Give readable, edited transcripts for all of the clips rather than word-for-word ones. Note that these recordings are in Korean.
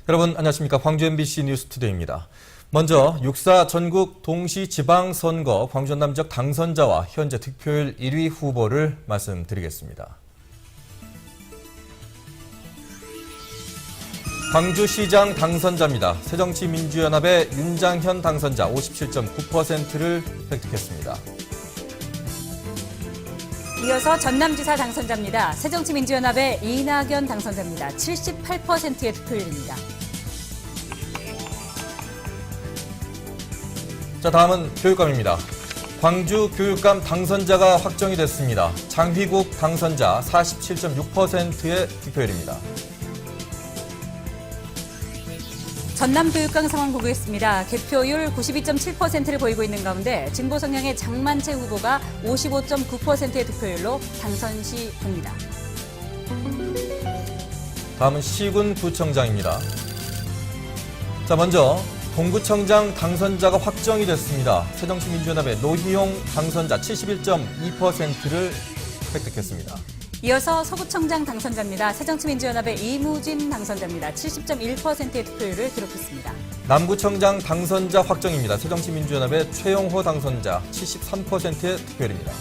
여러분 안녕하십니까. 광주 MBC 뉴스투데이입니다. 먼저 6.4 전국 동시지방선거 광주 전남 지역 당선자와 현재 득표율 1위 후보를 말씀드리겠습니다. 광주시장 당선자입니다. 새정치민주연합의 윤장현 당선자 57.9%를 획득했습니다. 이어서 전남지사 당선자입니다. 새정치민주연합의 이낙연 당선자입니다. 78%의 득표율입니다. 자, 다음은 교육감입니다. 광주 교육감 당선자가 확정이 됐습니다. 장휘국 당선자 47.6%의 득표율입니다. 전남교육감 상황 보겠습니다. 개표율 92.7%를 보이고 있는 가운데 진보 성향의 장만채 후보가 55.9%의 득표율로 당선시 됩니다. 다음은 시군구청장입니다. 자, 먼저 동구청장 당선자가 확정이 됐습니다. 새정치민주연합의 노희용 당선자 71.2%를 획득했습니다. 이어서 서구청장 당선자입니다. 새정치민주연합의 이무진 당선자입니다. 70.1%의 득표율을 기록했습니다. 남구청장 당선자 확정입니다. 새정치민주연합의 최영호 당선자 73%의 득표율입니다.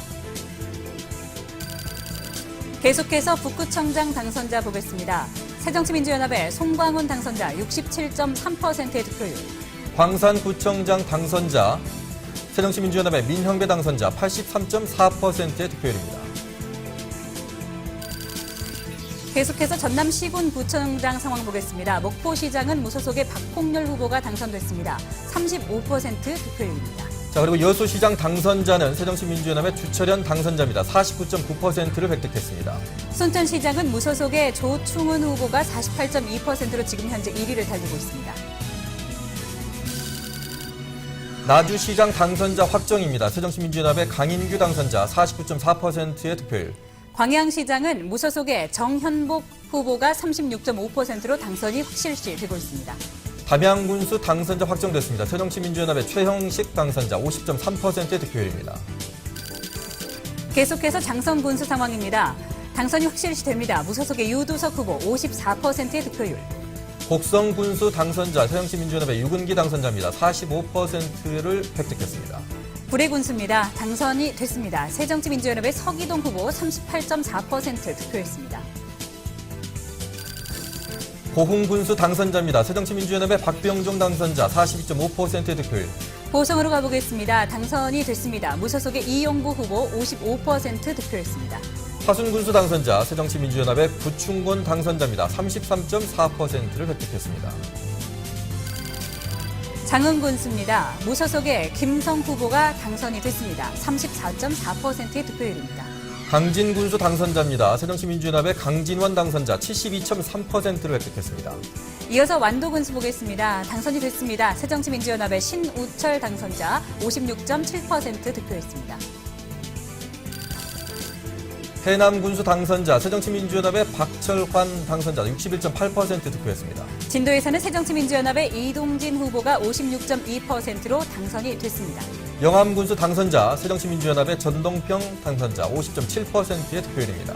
계속해서 북구청장 당선자 보겠습니다. 새정치민주연합의 송광훈 당선자 67.3%의 득표율. 광산구청장 당선자 새정치민주연합의 민형배 당선자 83.4%의 득표율입니다. 계속해서 전남시군구청장 상황 보겠습니다. 목포시장은 무소속의 박홍렬 후보가 당선됐습니다. 35% 득표율입니다. 자, 그리고 여수시장 당선자는 새정치민주연합의 주철현 당선자입니다. 49.9%를 획득했습니다. 순천시장은 무소속의 조충은 후보가 48.2%로 지금 현재 1위를 달리고 있습니다. 나주시장 당선자 확정입니다. 새정치민주연합의 강인규 당선자 49.4%의 득표율. 광양시장은 무소속의 정현복 후보가 36.5%로 당선이 확실시 되고 있습니다. 담양군수 당선자 확정됐습니다. 새정치민주연합의 최형식 당선자 50.3%의 득표율입니다. 계속해서 장성군수 상황입니다. 당선이 확실시 됩니다. 무소속의 유두석 후보 54%의 득표율. 곡성군수 당선자 새정치민주연합의 유근기 당선자입니다. 45%를 획득했습니다. 구례군수입니다. 당선이 됐습니다. 새정치민주연합의 서기동 후보 38.4% 득표했습니다. 고흥군수 당선자입니다. 새정치민주연합의 박병종 당선자 42.5%의 득표율. 보성으로 가보겠습니다. 당선이 됐습니다. 무소속의 이용구 후보 55% 득표했습니다. 화순군수 당선자 새정치민주연합의 구충곤 당선자입니다. 33.4%를 획득했습니다. 장흥군수입니다. 무소속의 김성 후보가 당선이 됐습니다. 34.4%의 득표율입니다. 강진군수 당선자입니다. 새정치민주연합의 강진원 당선자 72.3%를 획득했습니다. 이어서 완도군수 보겠습니다. 당선이 됐습니다. 새정치민주연합의 신우철 당선자 56.7% 득표했습니다. 해남군수 당선자 새정치민주연합의 박철환 당선자 61.8% 득표했습니다. 진도에서는 새정치민주연합의 이동진 후보가 56.2%로 당선이 됐습니다. 영암군수 당선자 새정치민주연합의 전동평 당선자 50.7%의 득표율입니다.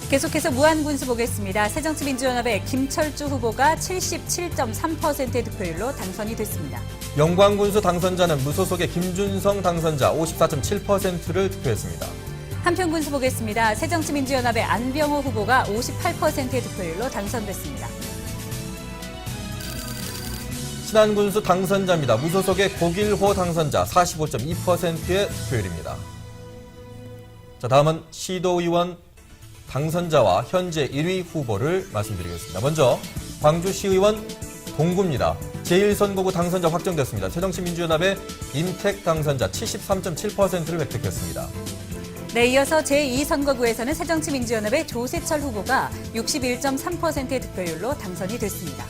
계속해서 무안군수 보겠습니다. 새정치민주연합의 김철주 후보가 77.3%의 득표율로 당선이 됐습니다. 영광군수 당선자는 무소속의 김준성 당선자 54.7%를 득표했습니다. 한평군수 보겠습니다. 새정치민주연합의 안병호 후보가 58%의 득표율로 당선됐습니다. 신안군수 당선자입니다. 무소속의 고길호 당선자 45.2%의 득표율입니다. 자, 다음은 시도의원 당선자와 현재 1위 후보를 말씀드리겠습니다. 먼저 광주시의원 동구입니다. 제1선거구 당선자 확정됐습니다. 새정치민주연합의 임택 당선자 73.7%를 획득했습니다. 네, 이어서 제2선거구에서는 새정치민주연합의 조세철 후보가 61.3%의 득표율로 당선이 됐습니다.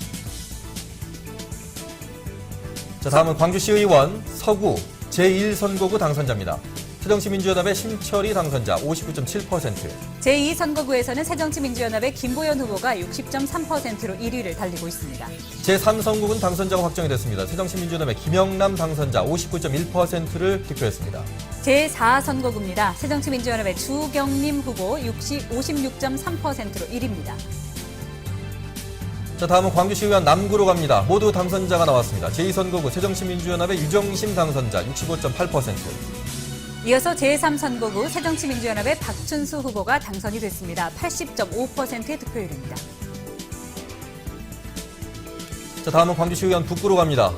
자, 다음은 광주시의원 서구 제1선거구 당선자입니다. 새정치민주연합의 심철희 당선자 59.7%. 제2선거구에서는 새정치민주연합의 김보연 후보가 60.3%로 1위를 달리고 있습니다. 제3선거구는 당선자가 확정이 됐습니다. 새정치민주연합의 김영남 당선자 59.1%를 득표했습니다. 제4선거구입니다. 새정치민주연합의 주경림 후보 56.3%로 1위입니다. 자, 다음은 광주시의원 남구로 갑니다. 모두 당선자가 나왔습니다. 제2선거구 새정치민주연합의 유정심 당선자 65.8%. 이어서 제3선거구 새정치민주연합의 박춘수 후보가 당선이 됐습니다. 80.5%의 득표율입니다. 자, 다음은 광주시의원 북구로 갑니다.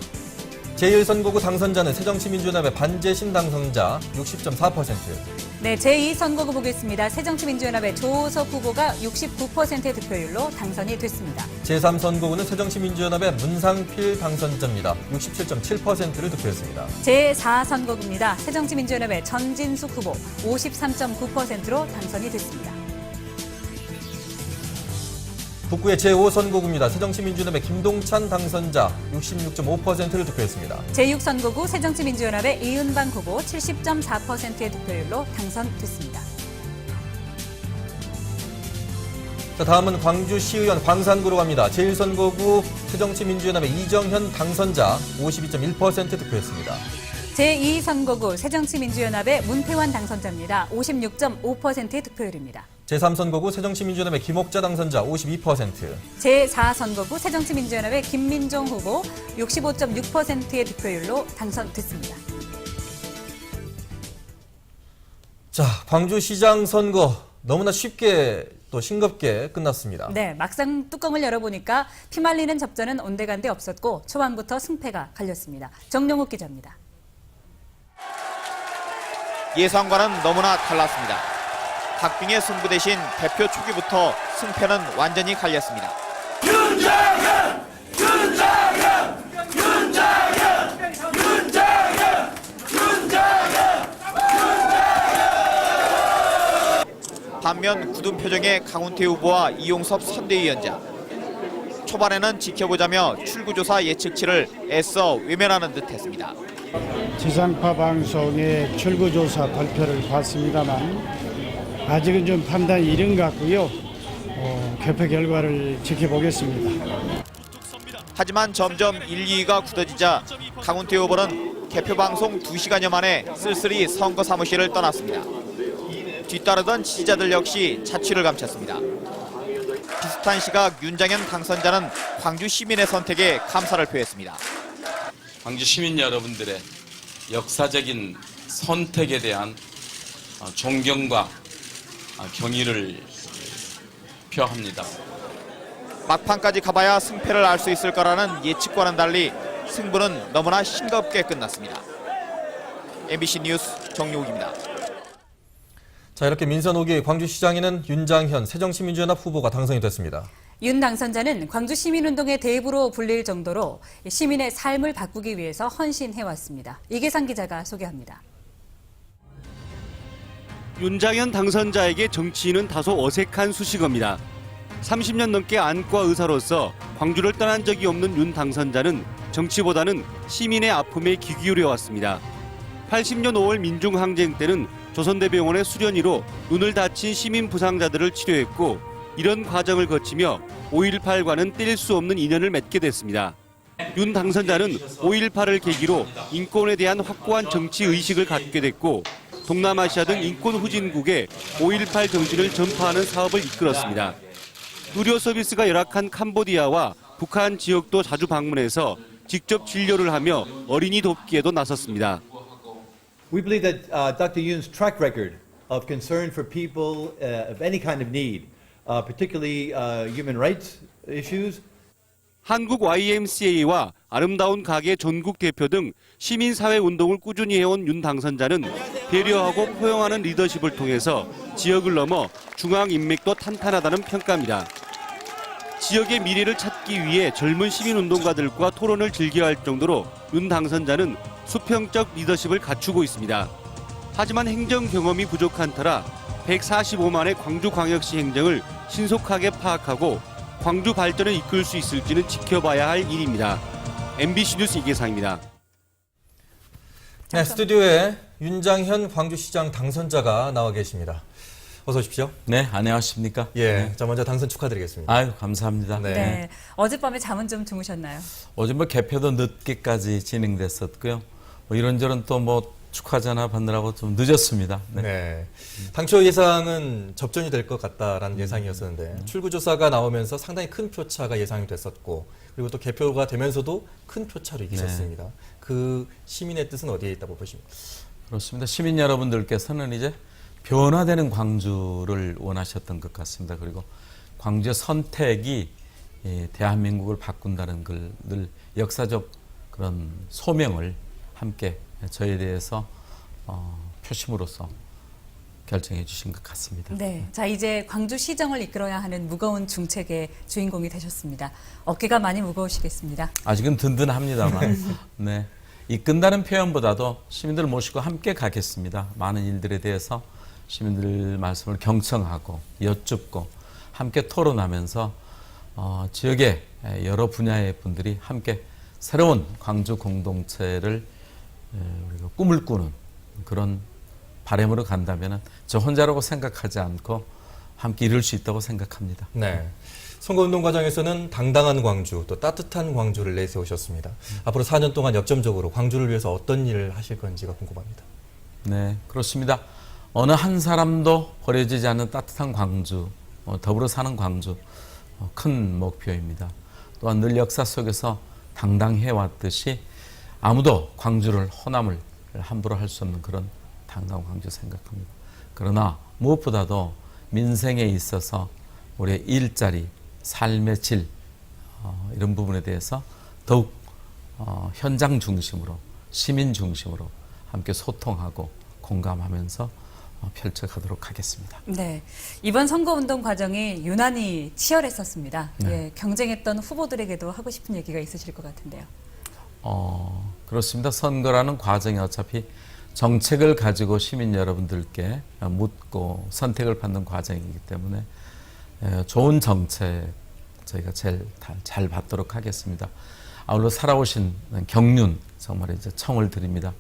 제1선거구 당선자는 새정치민주연합의 반재신 당선자 60.4%. 네, 제2선거구 보겠습니다. 새정치민주연합의 조호석 후보가 69%의 득표율로 당선이 됐습니다. 제3선거구는 새정치민주연합의 문상필 당선자입니다. 67.7%를 득표했습니다. 제4선거구입니다. 새정치민주연합의 전진숙 후보 53.9%로 당선이 됐습니다. 북구의 제5선거구입니다. 새정치민주연합의 김동찬 당선자 66.5%를 득표했습니다. 제6선거구 새정치민주연합의 이은방 후보 70.4%의 득표율로 당선됐습니다. 자, 다음은 광주시의원 광산구로 갑니다. 제1선거구 새정치민주연합의 이정현 당선자 52.1% 득표했습니다. 제2선거구 새정치민주연합의 문태환 당선자입니다. 56.5%의 득표율입니다. 제3선거구 새정치민주연합의 김옥자 당선자 52%. 제4선거구 새정치민주연합의 김민종 후보 65.6%의 득표율로 당선됐습니다. 자, 광주시장 선거 너무나 쉽게 또 싱겁게 끝났습니다. 네, 막상 뚜껑을 열어보니까 피말리는 접전은 온데간데 없었고 초반부터 승패가 갈렸습니다. 정용욱 기자입니다. 예상과는 너무나 달랐습니다. 박빙의 승부 대신 대표 초기부터 승패는 완전히 갈렸습니다. 윤장현! 윤장현! 윤장현! 윤장현! 윤장현! 반면 굳은 표정의 강훈태 후보와 이용섭 선대위원장. 초반에는 지켜보자며 출구조사 예측치를 애써 외면하는 듯했습니다. 지상파 방송의 출구조사 발표를 봤습니다만 아직은 좀 판단이 이른 것 같고요. 개표 결과를 지켜보겠습니다. 하지만 점점 1, 2위가 굳어지자 강훈태 후보는 개표 방송 2시간여 만에 쓸쓸히 선거 사무실을 떠났습니다. 뒤따르던 지지자들 역시 자취를 감췄습니다. 비슷한 시각 윤장현 당선자는 광주 시민의 선택에 감사를 표했습니다. 광주 시민 여러분들의 역사적인 선택에 대한 존경과 경의를 표합니다. 막판까지 가봐야 승패를 알 수 있을 거라는 예측과는 달리 승부는 너무나 싱겁게 끝났습니다. MBC 뉴스 정용욱입니다. 자, 이렇게 민선 5기 광주시장에는 윤장현 새정치민주연합 후보가 당선이 됐습니다. 윤 당선자는 광주 시민운동의 대부로 불릴 정도로 시민의 삶을 바꾸기 위해서 헌신해왔습니다. 이계상 기자가 소개합니다. 윤장현 당선자에게 정치인은 다소 어색한 수식어입니다. 30년 넘게 안과 의사로서 광주를 떠난 적이 없는 윤 당선자는 정치보다는 시민의 아픔에 귀 기울여왔습니다. 80년 5월 민중항쟁 때는 조선대병원의 수련의로 눈을 다친 시민 부상자들을 치료했고 이런 과정을 거치며 5.18과는 뗄 수 없는 인연을 맺게 됐습니다. 윤 당선자는 5.18을 계기로 인권에 대한 확고한 정치의식을 갖게 됐고 동남아시아 등 인권 후진국에 5.18 정신을 전파하는 사업을 이끌었습니다. 의료 서비스가 열악한 캄보디아와 북한 지역도 자주 방문해서 직접 진료를 하며 어린이 돕기에도 나섰습니다. We believe that Dr. Yoon's track record of concern for people of any kind of need, particularly human rights issues, 한국 YMCA와 아름다운 가게 전국 대표 등 시민사회 운동을 꾸준히 해온 윤 당선자는 배려하고 포용하는 리더십을 통해서 지역을 넘어 중앙 인맥도 탄탄하다는 평가입니다. 지역의 미래를 찾기 위해 젊은 시민운동가들과 토론을 즐겨할 정도로 윤 당선자는 수평적 리더십을 갖추고 있습니다. 하지만 행정 경험이 부족한 터라 145만의 광주광역시 행정을 신속하게 파악하고 광주 발전을 이끌 수 있을지는 지켜봐야 할 일입니다. MBC 뉴스 이계상입니다. 네, 스튜디오에 윤장현 광주시장 당선자가 나와 계십니다. 어서 오십시오. 네, 안녕하십니까? 예, 네. 자 먼저 당선 축하드리겠습니다. 아유, 감사합니다. 네. 네, 어젯밤에 잠은 좀 주무셨나요? 어제 개표도 늦게까지 진행됐었고요. 이런저런 또 축하 전화 받느라고 좀 늦었습니다. 네. 네. 당초 예상은 접전이 될 것 같다라는 예상이었었는데 출구조사가 나오면서 상당히 큰 표차가 예상이 됐었고 그리고 또 개표가 되면서도 큰 표차로 이기셨습니다. 그 시민의 뜻은 어디에 있다고 보십니까? 그렇습니다. 시민 여러분들께서는 이제 변화되는 광주를 원하셨던 것 같습니다. 그리고 광주의 선택이 대한민국을 바꾼다는 걸 늘 역사적 그런 소명을 함께 저에 대해서 표심으로써 결정해 주신 것 같습니다. 네. 자, 이제 광주시정을 이끌어야 하는 무거운 중책의 주인공이 되셨습니다. 어깨가 많이 무거우시겠습니다. 아직은 든든합니다만 네. 이끈다는 표현보다도 시민들 모시고 함께 가겠습니다. 많은 일들에 대해서 시민들 말씀을 경청하고 여쭙고 함께 토론하면서 지역의 여러 분야의 분들이 함께 새로운 광주 공동체를 우리가 꿈을 꾸는 그런 바람으로 간다면 저 혼자라고 생각하지 않고 함께 이룰 수 있다고 생각합니다. 네. 선거운동 과정에서는 당당한 광주, 또 따뜻한 광주를 내세우셨습니다. 앞으로 4년 동안 역점적으로 광주를 위해서 어떤 일을 하실 건지가 궁금합니다. 네, 그렇습니다. 어느 한 사람도 버려지지 않는 따뜻한 광주, 더불어 사는 광주, 큰 목표입니다. 또한 늘 역사 속에서 당당해왔듯이 아무도 광주를 호남을 함부로 할 수 없는 그런 당당한 광주 생각합니다. 그러나 무엇보다도 민생에 있어서 우리의 일자리, 삶의 질 이런 부분에 대해서 더욱 현장 중심으로 시민 중심으로 함께 소통하고 공감하면서 펼쳐가도록 하겠습니다. 네. 이번 선거운동 과정이 유난히 치열했었습니다. 네. 예, 경쟁했던 후보들에게도 하고 싶은 얘기가 있으실 것 같은데요. 그렇습니다. 선거라는 과정이 어차피 정책을 가지고 시민 여러분들께 묻고 선택을 받는 과정이기 때문에 좋은 정책 저희가 제일 잘 받도록 하겠습니다. 아울러 살아오신 경륜 정말 이제 청을 드립니다.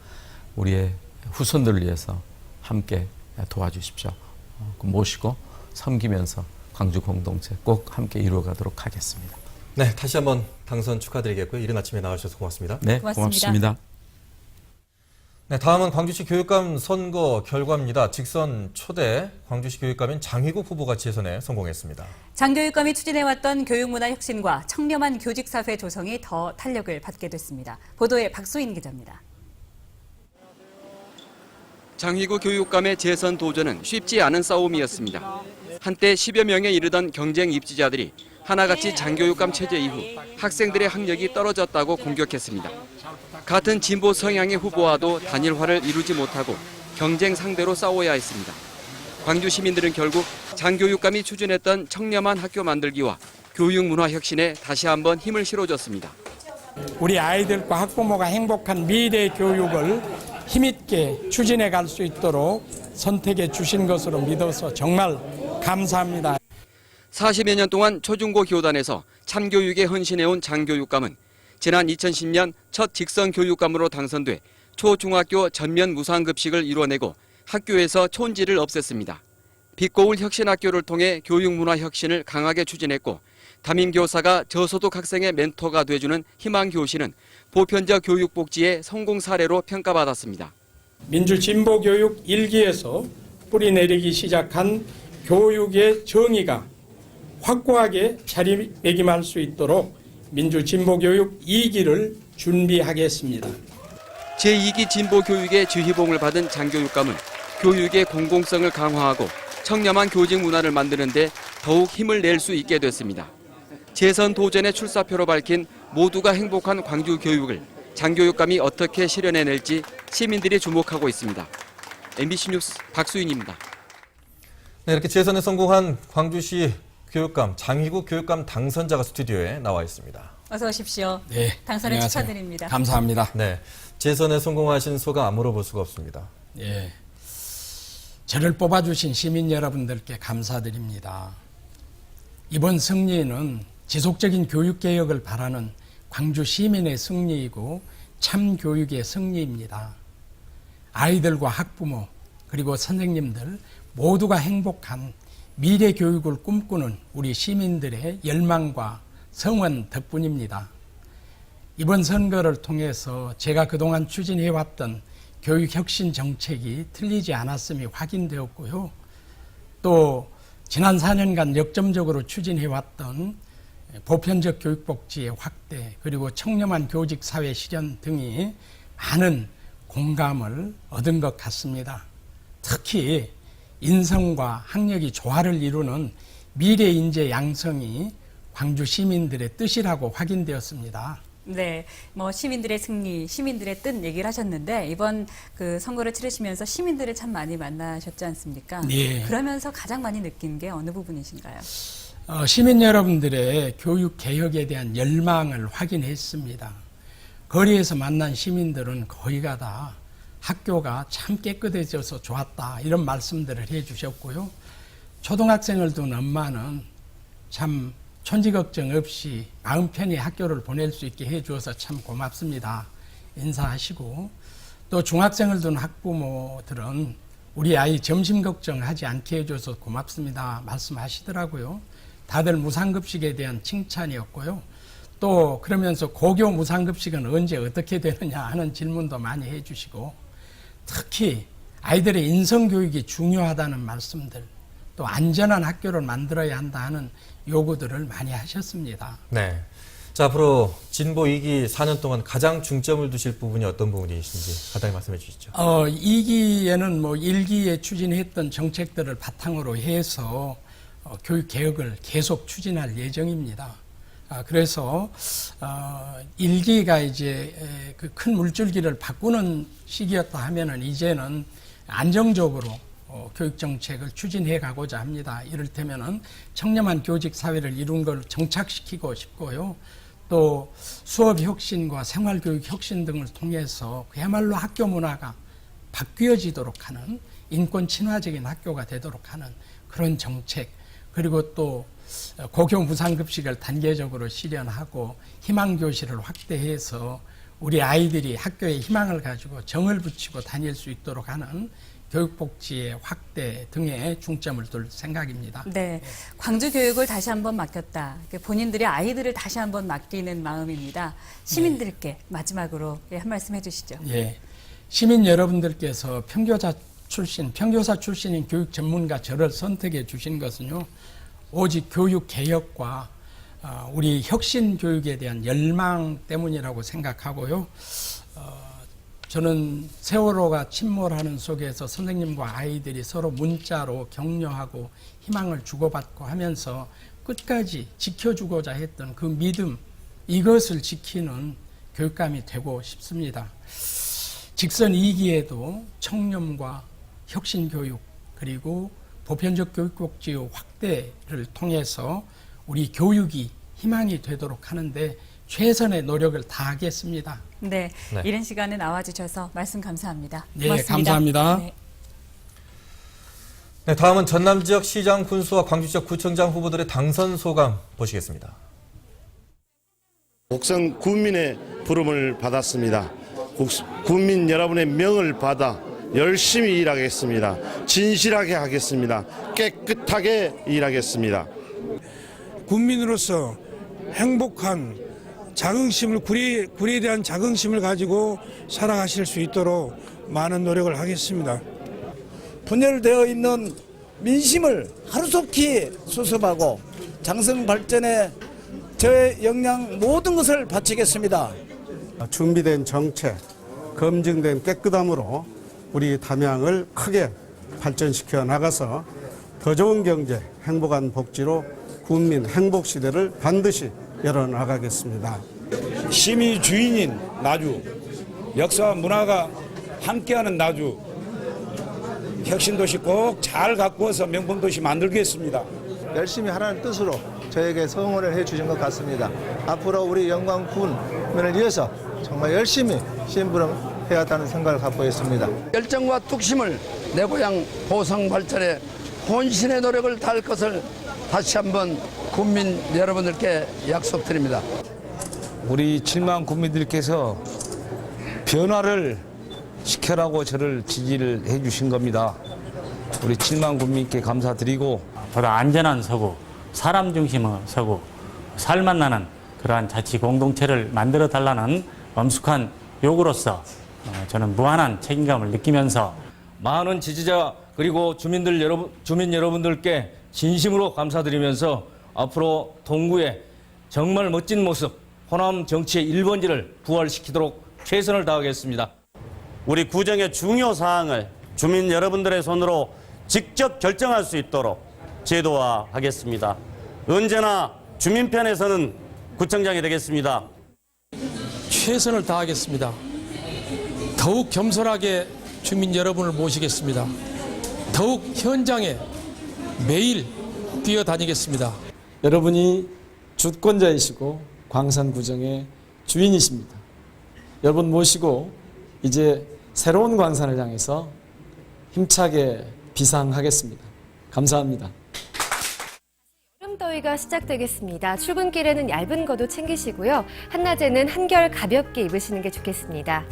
우리의 후손들을 위해서 함께 도와주십시오. 모시고 섬기면서 광주 공동체 꼭 함께 이루어가도록 하겠습니다. 네, 다시 한번 당선 축하드리겠고요. 이른 아침에 나와주셔서 고맙습니다. 네, 고맙습니다. 고맙습니다. 네, 다음은 광주시 교육감 선거 결과입니다. 직선 초대 광주시 교육감인 장희국 후보가 재선에 성공했습니다. 장 교육감이 추진해왔던 교육문화 혁신과 청렴한 교직사회 조성이 더 탄력을 받게 됐습니다. 보도에 박수인 기자입니다. 장희구 교육감의 재선 도전은 쉽지 않은 싸움이었습니다. 한때 10여 명에 이르던 경쟁 입지자들이 하나같이 장교육감 체제 이후 학생들의 학력이 떨어졌다고 공격했습니다. 같은 진보 성향의 후보와도 단일화를 이루지 못하고 경쟁 상대로 싸워야 했습니다. 광주 시민들은 결국 장교육감이 추진했던 청렴한 학교 만들기와 교육 문화 혁신에 다시 한번 힘을 실어줬습니다. 우리 아이들과 학부모가 행복한 미래 교육을 힘있게 추진해 갈 수 있도록 선택해 주신 것으로 믿어서 정말 감사합니다. 40여 년 동안 초중고 교단에서 참교육에 헌신해온 장교육감은 지난 2010년 첫 직선 교육감으로 당선돼 초중학교 전면 무상급식을 이뤄내고 학교에서 촌지를 없앴습니다. 빛고울 혁신학교를 통해 교육문화 혁신을 강하게 추진했고 담임교사가 저소득 학생의 멘토가 돼주는 희망교실은 보편적 교육복지의 성공 사례로 평가받았습니다. 민주진보교육 1기에서 뿌리내리기 시작한 교육의 정의가 확고하게 자리매김할 수 있도록 민주진보교육 2기를 준비하겠습니다. 제2기 진보교육의 지휘봉을 받은 장교육감은 교육의 공공성을 강화하고 청렴한 교직 문화를 만드는 데 더욱 힘을 낼 수 있게 됐습니다. 재선 도전의 출사표로 밝힌 모두가 행복한 광주 교육을 장교육감이 어떻게 실현해낼지 시민들이 주목하고 있습니다. MBC 뉴스 박수인입니다. 네, 이렇게 재선에 성공한 광주시 교육감 장희국 교육감 당선자가 스튜디오에 나와 있습니다. 어서 오십시오. 네, 당선에 안녕하세요. 축하드립니다. 감사합니다. 네, 재선에 성공하신 소감 안 물어볼 수가 없습니다. 예, 저를 뽑아주신 시민 여러분들께 감사드립니다. 이번 승리는 지속적인 교육개혁을 바라는 광주 시민의 승리이고 참교육의 승리입니다. 아이들과 학부모 그리고 선생님들 모두가 행복한 미래 교육을 꿈꾸는 우리 시민들의 열망과 성원 덕분입니다. 이번 선거를 통해서 제가 그동안 추진해왔던 교육혁신 정책이 틀리지 않았음이 확인되었고요. 또 지난 4년간 역점적으로 추진해왔던 보편적 교육복지의 확대 그리고 청렴한 교직 사회 실현 등이 많은 공감을 얻은 것 같습니다. 특히 인성과 학력이 조화를 이루는 미래 인재 양성이 광주 시민들의 뜻이라고 확인되었습니다. 네, 뭐 시민들의 승리, 시민들의 뜻 얘기를 하셨는데 이번 그 선거를 치르시면서 시민들을 참 많이 만나셨지 않습니까? 예. 그러면서 가장 많이 느낀 게 어느 부분이신가요? 시민 여러분들의 교육 개혁에 대한 열망을 확인했습니다. 거리에서 만난 시민들은 거의가 다 학교가 참 깨끗해져서 좋았다 이런 말씀들을 해주셨고요. 초등학생을 둔 엄마는 참 천지 걱정 없이 마음 편히 학교를 보낼 수 있게 해주어서 참 고맙습니다. 인사하시고 또 중학생을 둔 학부모들은 우리 아이 점심 걱정하지 않게 해줘서 고맙습니다 말씀하시더라고요. 다들 무상급식에 대한 칭찬이었고요. 또 그러면서 고교 무상급식은 언제 어떻게 되느냐 하는 질문도 많이 해주시고 특히 아이들의 인성교육이 중요하다는 말씀들 또 안전한 학교를 만들어야 한다는 요구들을 많이 하셨습니다. 네. 자, 앞으로 진보 2기 4년 동안 가장 중점을 두실 부분이 어떤 부분이신지 간단히 말씀해 주시죠. 2기에는 뭐 1기에 추진했던 정책들을 바탕으로 해서 교육 개혁을 계속 추진할 예정입니다. 그래서 1기가 이제 그 큰 물줄기를 바꾸는 시기였다 하면은 이제는 안정적으로 교육 정책을 추진해 가고자 합니다. 이를테면은 청렴한 교직 사회를 이룬 걸 정착시키고 싶고요. 또 수업 혁신과 생활 교육 혁신 등을 통해서 그야말로 학교 문화가 바뀌어지도록 하는 인권 친화적인 학교가 되도록 하는 그런 정책 그리고 또 고교 무상급식을 단계적으로 실현하고 희망교실을 확대해서 우리 아이들이 학교에 희망을 가지고 정을 붙이고 다닐 수 있도록 하는 교육복지의 확대 등에 중점을 둘 생각입니다. 네, 광주 교육을 다시 한번 맡겼다. 본인들의 아이들을 다시 한번 맡기는 마음입니다. 시민들께 마지막으로 한 말씀 해주시죠. 예, 시민 여러분들께서 평교사 출신인 교육 전문가 저를 선택해 주신 것은요. 오직 교육 개혁과 우리 혁신 교육에 대한 열망 때문이라고 생각하고요. 저는 세월호가 침몰하는 속에서 선생님과 아이들이 서로 문자로 격려하고 희망을 주고받고 하면서 끝까지 지켜주고자 했던 그 믿음, 이것을 지키는 교육감이 되고 싶습니다. 직선 2기에도 청렴과 혁신교육 그리고 보편적 교육복지 확대를 통해서 우리 교육이 희망이 되도록 하는데 최선의 노력을 다하겠습니다. 네, 이른 시간에 나와주셔서 말씀 감사합니다. 네, 고맙습니다. 감사합니다. 네. 네, 다음은 전남 지역 시장 군수와 광주 지역 구청장 후보들의 당선 소감 보시겠습니다. 곡성 군민의 부름을 받았습니다. 국민 여러분의 명을 받아 열심히 일하겠습니다. 진실하게 하겠습니다. 깨끗하게 일하겠습니다. 국민으로서 행복한 자긍심을 구리에 대한 자긍심을 가지고 살아가실 수 있도록 많은 노력을 하겠습니다. 분열되어 있는 민심을 하루속히 수습하고 장성 발전에 저의 역량 모든 것을 바치겠습니다. 준비된 정책, 검증된 깨끗함으로 우리 담양을 크게 발전시켜 나가서 더 좋은 경제, 행복한 복지로 국민 행복 시대를 반드시 열어나가겠습니다. 시민이 주인인 나주, 역사와 문화가 함께하는 나주, 혁신도시 꼭 잘 가꾸어서 명품도시 만들겠습니다. 열심히 하라는 뜻으로 저에게 성원을 해주신 것 같습니다. 앞으로 우리 영광 군민을 위해서 정말 열심히 심부름해야겠다는 생각을 갖고 있습니다. 열정과 뚝심을 내 고향 보성 발전에 혼신의 노력을 다할 것을 다시 한번 국민 여러분들께 약속드립니다. 우리 7만 국민들께서 변화를 시켜라고 저를 지지를 해주신 겁니다. 우리 7만 국민께 감사드리고 보다 안전한 서구, 사람 중심의 서구, 살맛 나는 그러한 자치 공동체를 만들어 달라는 엄숙한 요구로서 저는 무한한 책임감을 느끼면서 많은 지지자 그리고 주민 여러분들께 진심으로 감사드리면서 앞으로 동구의 정말 멋진 모습, 호남 정치의 1번지를 부활시키도록 최선을 다하겠습니다. 우리 구정의 중요 사항을 주민 여러분들의 손으로 직접 결정할 수 있도록 제도화하겠습니다. 언제나 주민 편에서는 구청장이 되겠습니다. 최선을 다하겠습니다. 더욱 겸손하게 주민 여러분을 모시겠습니다. 더욱 현장에 매일 뛰어다니겠습니다. 여러분이 주권자이시고 광산구정의 주인이십니다. 여러분 모시고 이제 새로운 광산을 향해서 힘차게 비상하겠습니다. 감사합니다. 여름더위가 시작되겠습니다. 출근길에는 얇은 겉옷 챙기시고요. 한낮에는 한결 가볍게 입으시는 게 좋겠습니다.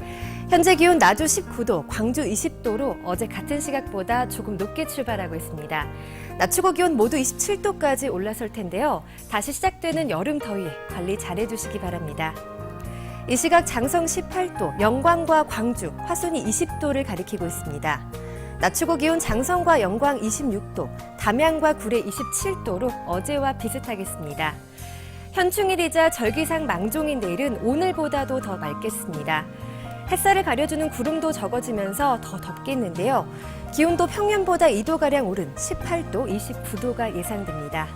현재 기온 나주 19도, 광주 20도로 어제 같은 시각보다 조금 높게 출발하고 있습니다. 낮 최고 기온 모두 27도까지 올라설 텐데요. 다시 시작되는 여름 더위에 관리 잘해주시기 바랍니다. 이 시각 장성 18도, 영광과 광주, 화순이 20도를 가리키고 있습니다. 낮 최고 기온 장성과 영광 26도, 담양과 구례 27도로 어제와 비슷하겠습니다. 현충일이자 절기상 망종인 내일은 오늘보다도 더 맑겠습니다. 햇살을 가려주는 구름도 적어지면서 더 덥겠는데요. 기온도 평년보다 2도가량 오른 18도, 29도가 예상됩니다.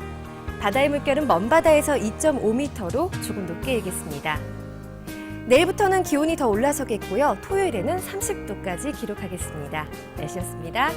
바다의 물결은 먼바다에서 2.5m로 조금 높게 일겠습니다. 내일부터는 기온이 더 올라서겠고요. 토요일에는 30도까지 기록하겠습니다. 날씨였습니다.